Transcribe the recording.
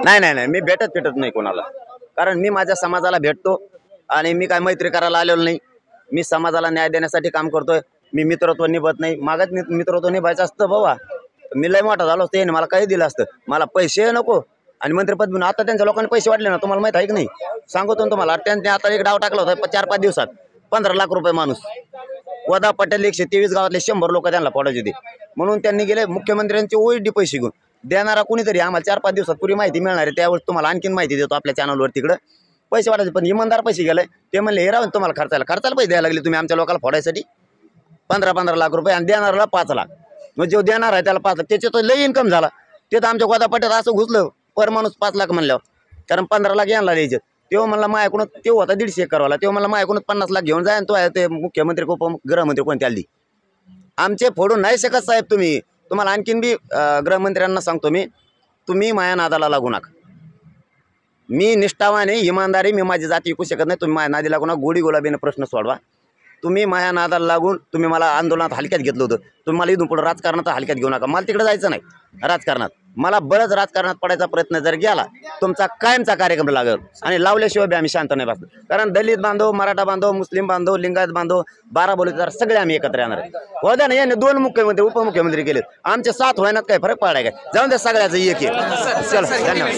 नाही नाही नाही, मी भेटत नाही कोणाला, कारण मी माझ्या समाजाला भेटतो आणि मी काय मैत्री करायला आलेलो नाही. मी समाजाला न्याय देण्यासाठी काम करतोय. मी मित्रत्व निभत नाही. मागत मित्रत्व निभायचं असतं बाबा, मी लय मोठा झालो असतो, मला काही दिलं असतं. मला पैसे नको आणि मंत्रिपद म्हणून. आता त्यांच्या लोकांनी पैसे वाढले ना, तुम्हाला माहित आहे की नाही? सांगतो तुम्हाला. त्यांनी आता एक डाव टाकला होता 4-5 दिवसात 15 लाख रुपये माणूस. वदा पटेल 123 गावातले 100 लोक त्यांना पडायचे होते, म्हणून त्यांनी गेले मुख्यमंत्र्यांचे ओढी पैसे घेऊन. देणारा कुणीतरी आम्हाला 4-5 दिवसात पुरी माहिती मिळणार आहे, त्यावेळेस तुम्हाला आणखीन माहिती देतो आपल्या चॅनलवर. तिकडं पैसे वाटायचे, पण इमानदार पैसे गेले. ते म्हणले हे राहून तुम्हाला खर्चाला पैसे द्यायला लागले तुम्ही आमच्या लोकांना फोडायसाठी 15-15 लाख रुपये, आणि देणाऱ्याला 5 लाख. मग जो देणार आहे त्याला 5 लाख, त्याचे तर लई इन्कम झाला. ते तर आमच्या गोदा पटेल असं घुसलं पर माणूस 5 लाख म्हणल्यावर, कारण 15 लाख यांना द्यायचे. तेव्हा म्हणला माझ्याकडून, तेव्हा होता 150 एकरवाला, तेव्हा मला माझ्याकडून 50 लाख घेऊन जाय, आणि तो आहे ते मुख्यमंत्री गृहमंत्री कोणत्या आली. आमचे फोडून नाही शकत साहेब तुम्ही. तुम्हाला आणखीन बी गृहमंत्र्यांना सांगतो मी, तुम्ही माया नादाला लागू नका. मी निष्ठावाने इमानदारी, मी माझी जाती विकू शकत नाही. तुम्ही माझ्या नादी लागू नका. गोडी गुलाबीने प्रश्न सोडवा. तुम्ही माझ्या नादाला लागून तुम्ही मला आंदोलनात हलक्यात घेतलं होतं. तुम्ही मला इथून पुढे राजकारणात हलक्यात घेऊ नका. मला तिकडे जायचं नाही राजकारणात. मला बरंच राजकारणात पडायचा प्रयत्न जर गेला, तुमचा कायमचा कार्यक्रम लागेल, आणि लावल्याशिवाय बी आम्ही शांत नाही बसतो. कारण दलित बांधव, मराठा बांधव, मुस्लिम बांधव, लिंगायत बांधव, 12 बोलीदार सगळे आम्ही एकत्र येणार आहे. होत्या ना, याने 2 मुख्यमंत्री उपमुख्यमंत्री केलेत. आमचे 7 होण्यात काही फरक पडाय काय? जाऊन द्या, सगळ्याचं एक. चला, धन्यवाद.